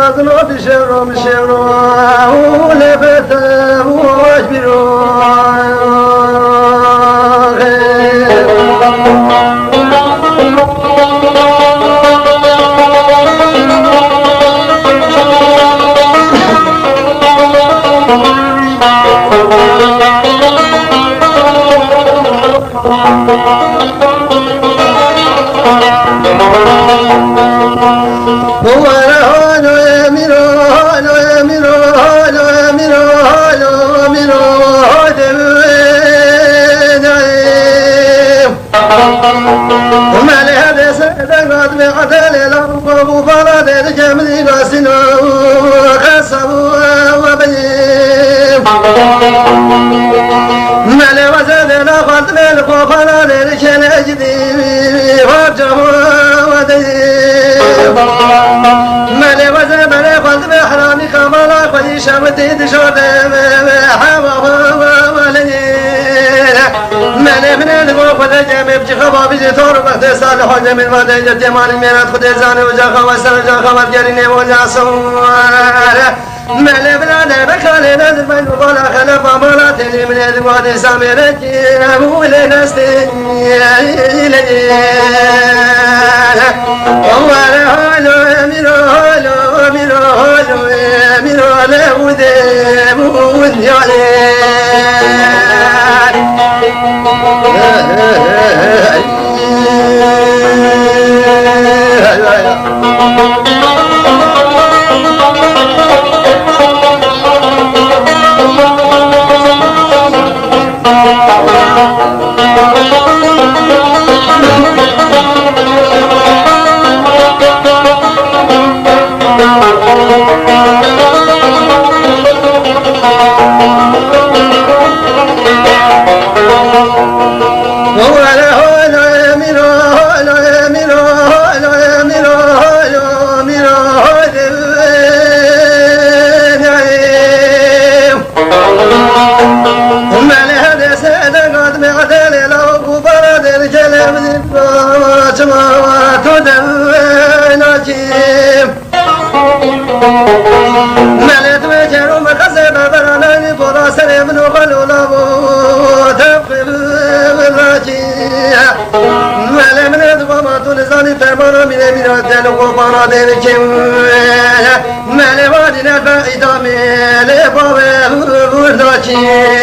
غازل بشرو مشرو ولفته واشبرو شمتي دشود من الغرب جمع بجخبا بجثور وقت صالح جميل ودج جمال ميرات خد زان وجخ وسر جخ ورجرين وجاسور مل بلاد بخال نذر من ولا خلف مرات من الواد سامرك ابو لنستي ملت وجهه مخزب براني بولا سلم وغلو لابو تقبل الراجية ملم ندوى ما تلزاني فرمانا من الدل وقفانا ديركم ملي وادنا الفائدة ملي بابه الراجية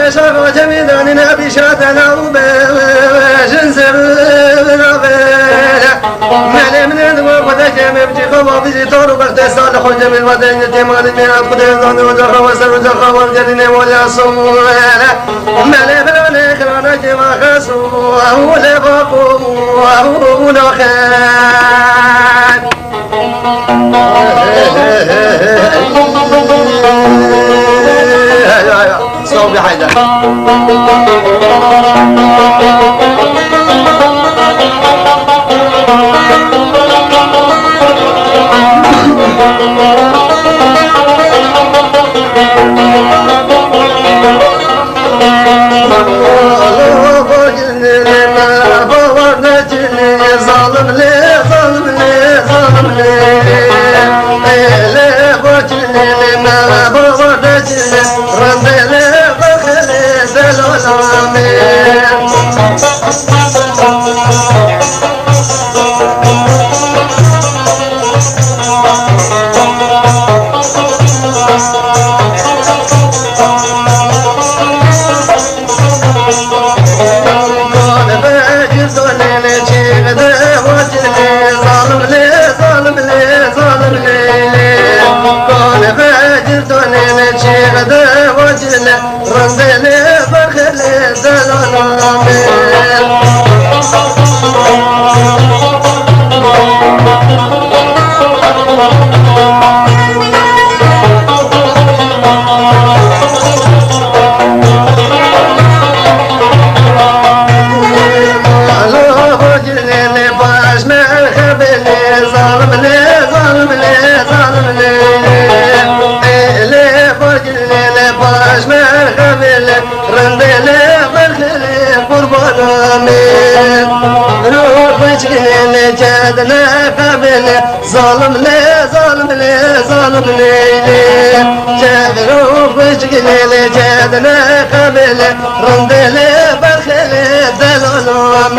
شافوا جميلان نبي شاتنا وبجنسر مالي من الدواء ودك مبجي خوا بيجي طور وقت صالح جميل ودين يتيمان من القدر ظن وجخ وسر وجخ والجرين ولا صور مالي بلوني خلانك ما خسوا هو لبقوا هو نخان صوبي حيدر ظالم لي ظالم لي ظالم لي لي بوجني ما بوجني رمي لي بخلي دلولامي روح وجهي جادنا قبل ظالم لي ظالم لي ظالم لي جاد روح وجهي جادنا قبل رند لي برخل دلالهم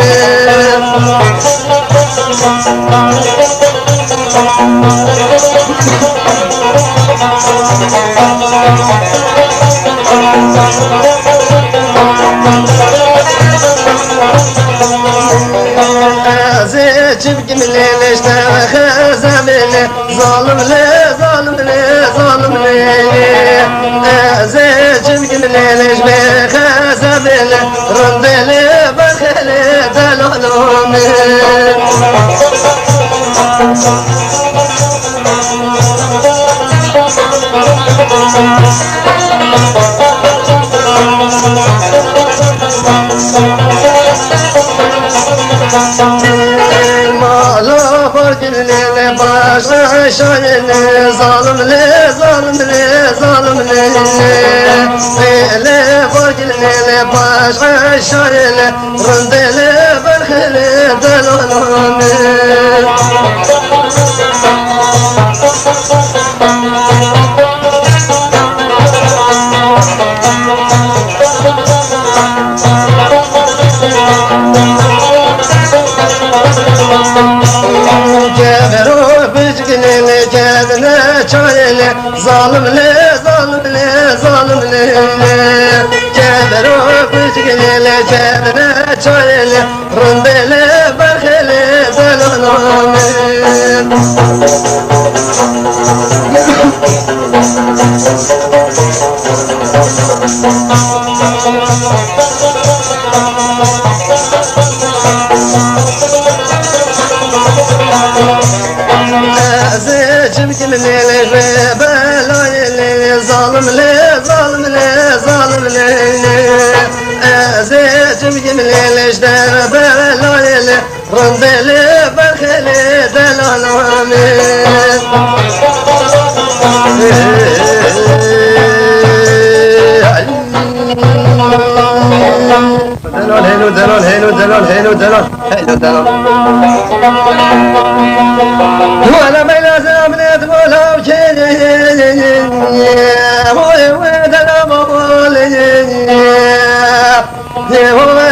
جبك من الليل اشتاخ زميلي ظالم لي ظالم لي ظالم لي جبك من الليل اشتاخ زميلي رد لي بخلي دلالومي شايلي ظالم لي ظالم لي ظالم لي لي فرق لي باش شايلي رند لي برخلي دلالومي ظالم لي ظالم لي ظالم لي جابرو بجقلي لي جابنا شايلي رند لي برخلي ظلمي جمك من الغيب ظالم لي ظالم لي ظالم لي جمك من الجدار بلايلي رند لي برخلي دلالومي دلال هينو دلال هينو دلال هينو دلال هينو دلال ولا ما لازم ندخل وجهي هو دلال مولي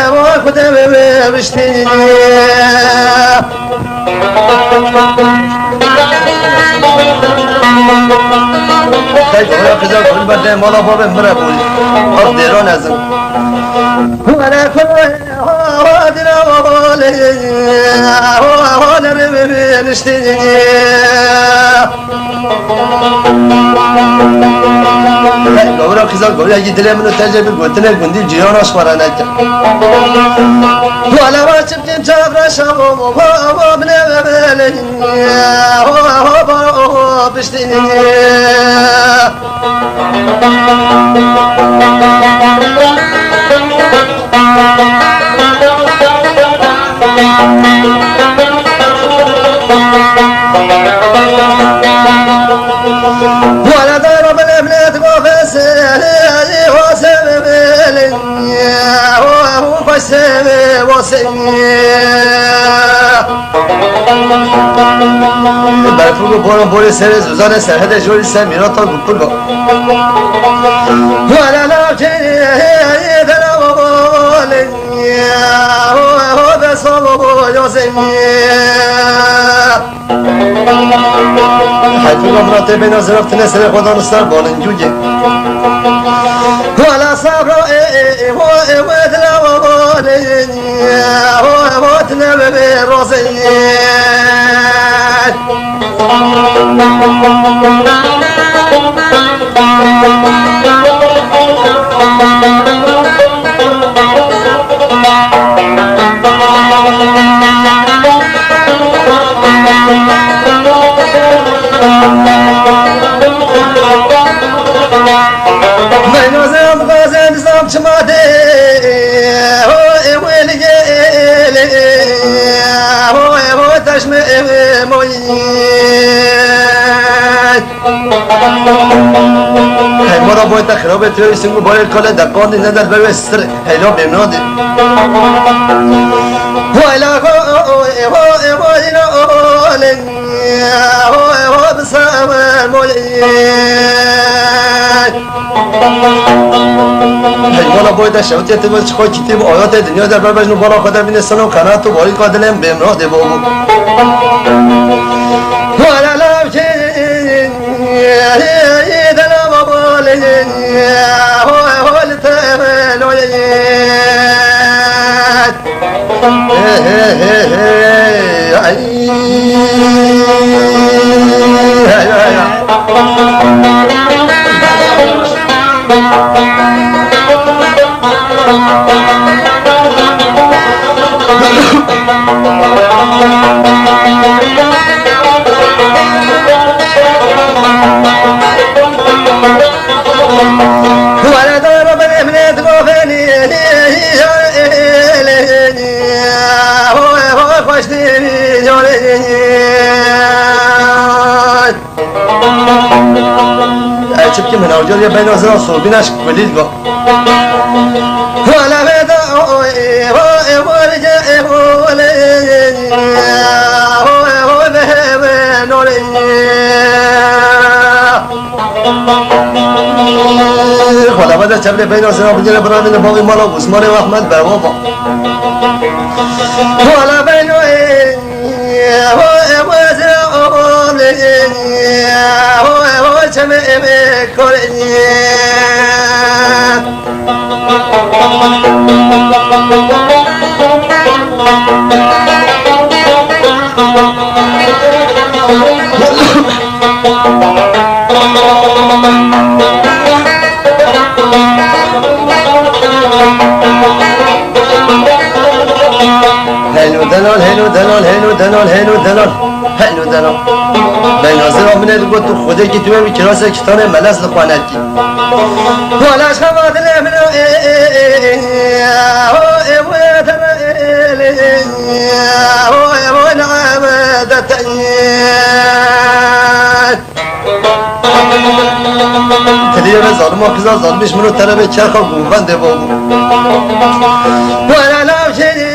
هو خدم بشتي كيف يأخذ كل بدء مالا باب مربول أقدرون أزم ولا كل هو دنا مولي هو نبي بشتي گورا خیزان گورا یه دل منو تجربه گوتنه گندی جیان آشکارا نکه والا ما چپتیم چابرا شام و من ببلنی با بشتینی ولا ضرب الابنات وفسالي وسببلي هو فسبي وسني برفوق بورم بوری سر زوزان سرحد جوری سر میرا تا گپلو ولا لكن دلو بولي هو بصوب وسني حيث مرات بين زرفت نسر خدا نستر بالنجوجه ولا صبر هو ودلا وبالي هو تنبي روسي مرا باید خراب توی سنگو باید کال دکاندی ندر بروی سر هیلا بمنادی ویلا بسامر مولی حیوانا باید شوتی تیمون چخواه کتیم آیات دنیا در بربجنو بالا خودر بینه سنو کنات و باری کادلیم بمناده بابو ولا لام شيء دنا بقول هو الثمن ولا ضرب الابن تقوفني هو خوشني شبكي من أوجود يبين وزن صوبيناش كليد جو ولا بدا هو رجع هو ذهب نوري ولا بدا شبكي بين وزن أوجود برامج نبوي مالا وسمان وأحمد بوابا ولا بين هو وزن أوجود هو شمئ كوري هنو دلال بین آزر آمینه دو تو خوده که توی کلاس کتان ملز لخواند کی والاش خواهد نمینو تلیه به ظالم آخیزا ظالمش منو طرف چرخا گوونده بابو والا لامشنی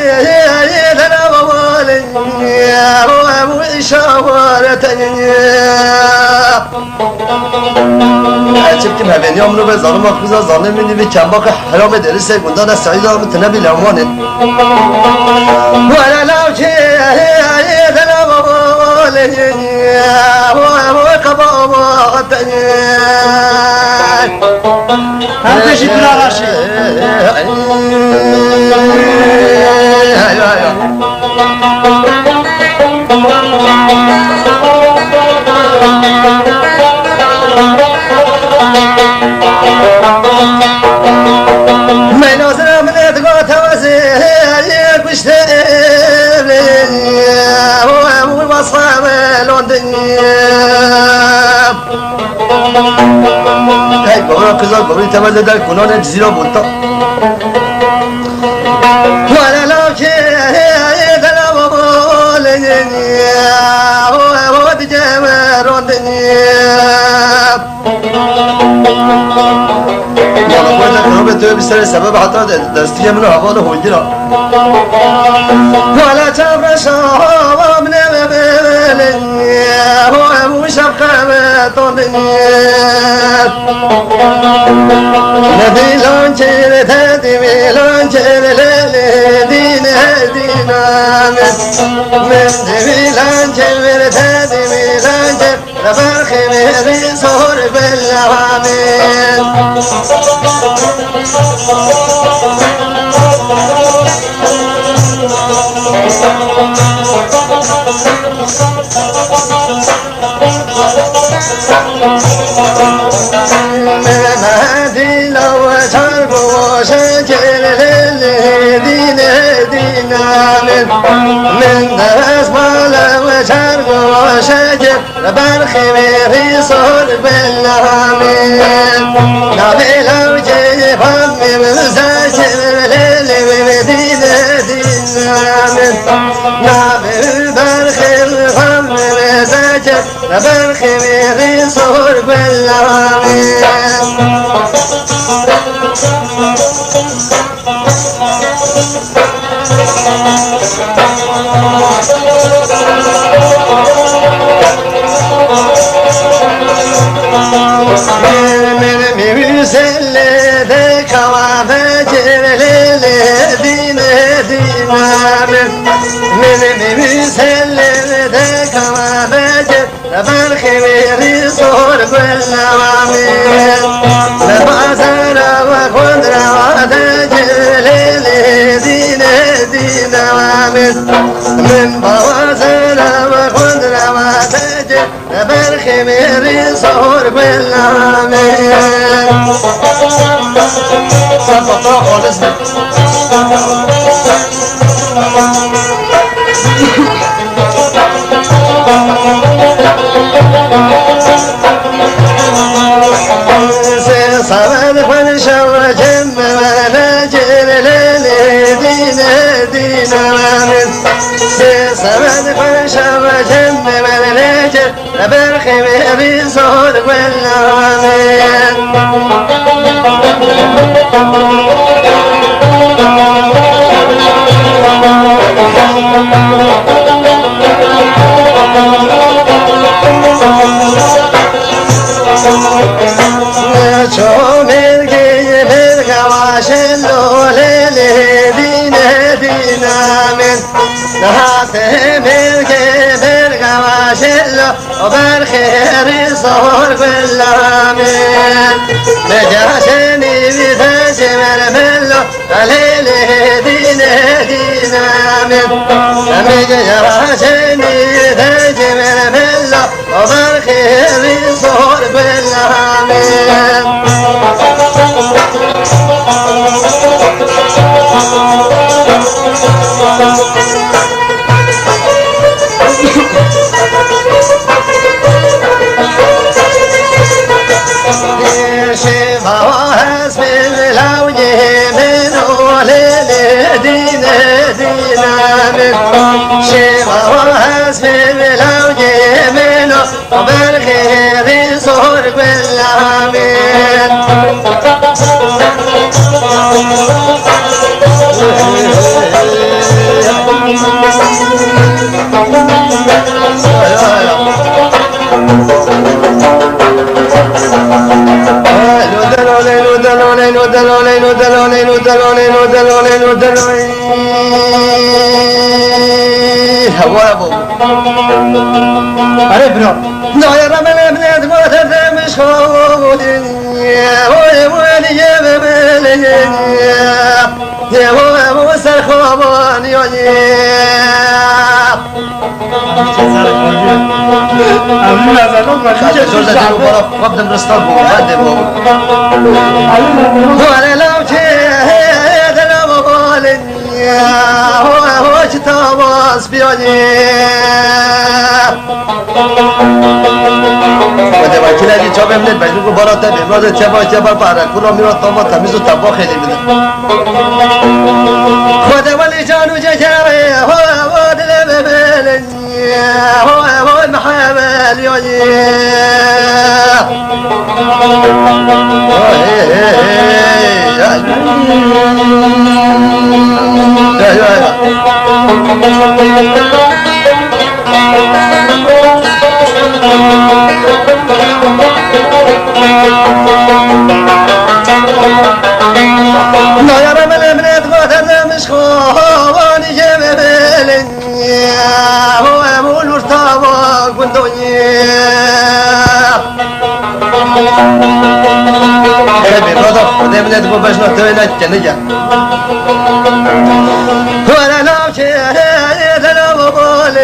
چبکیم هبینی همونو به ظالم آخوزا ظالم میدی به کمباق حرام درسه گندان از سعید آمد تنبی لامانه ولا لو چه دنا بابالی و قبابات هر کشی بلا راشی من ناظر من ادقات وزير بشتغل هو مصاب لندن هاي بابا قزا قبري تمدد در کنان جزيرة بولتا ولا لو شيء دلا بابولن هو بجمر والا باید خراب توی بسر سبب حتی دستی منو حوال هویرا والا چبر شام نمبلن هو موشب قمتون ندیلان چیر تدی میلان چیر لیلی دین دینام من دیلان چیر تدی میلان چیر برخی میری سور بالعوامل مهدی لو چرب و شکل دین دینام من دست مال و چرب و شکل برخی میری سور بالعوامل نبی لو جیبان میمزشل لیلی دین دینام نبی برخی الغم میمزشل بالخمير صور بالعامل من ميوزل ذاك وفجر للدين دينا من ميوزل ذاك وفجر بالخير صور بالعوامل لبعثر وقدر وتجر للدين دينا من بوازر وقدر وتجر بالخمير صور بالعامل سبطا خالص صبر خنشا وجم ونجر للدين دين وامن صبر خنشا وجم ونجر بالخمير صور والعامل شومر كي بالقواش اللول دين دينا من نهاته ملكي بالقواش اللول وبالخير صور بالعامل مجاشني بتجمل ملو عليل دين دينا من مجاشني بتجمل ملو وبالخير صور بالعامل شفاوهس باللوجه من وليل دين دينا من شفاوهس باللوجه من وبالخير صور بالعامل अरे ब्रो ناير من ابنت موت مش خودين يا ويلي يا بملي يا هو سرخوان يا أمنا زلمة ما خاطر زول ده برا قدم رستار بو قدم ولا لو جه ده لو بالي هو تواس بيوني وده وكيل دي جاب من بجنو برا تبي برا تبا بارا كل ميرا تما تميز تبا خيلي بده خده ولي جانو جاي هو ده ببلن هو محمل يوني لا يا رب الابنات غادر مش خواني جبلن هو مول مرتبط بالدنيا هبي غادر خذ ابنات مو باش نطينا الجنيه ولا لو شيء لا بقول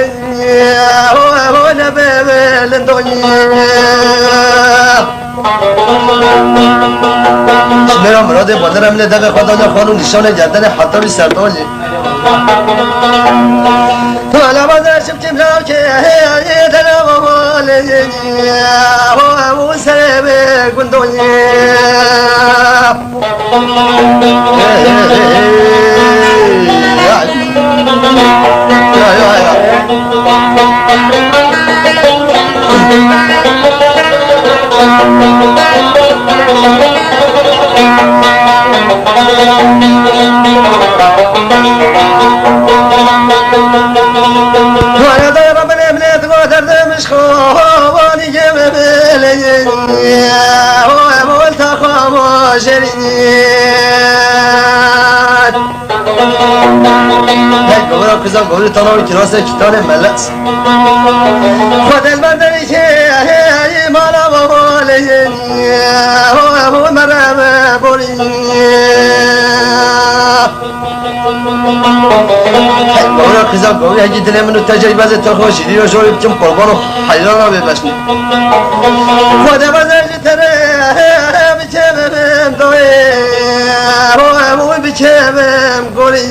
هو نبل الدنيا मेरा मुराद बदर हमने दगा खुदा ने खानू निशान जाता ने हाथ भी सरतो जी तो अला बदर शिफ्ट मिलाओ के ये दला बोले वो सरे में गुंदोनी وانا ضرب بنت قدر مش خواني جيب بلي هو قلت خاموشريات هاي قولوا كذا قولوا تراوي كراسة كتان ملأس خد البردني هي مالا بولي هو مرم بولي قولوا كذا قولوا هجي دلي منو تجربة زي ترخوشي ديو شوري بكم قربانو حيرانا ببشني خد البردني ترى بكم دوي هو بكم قولي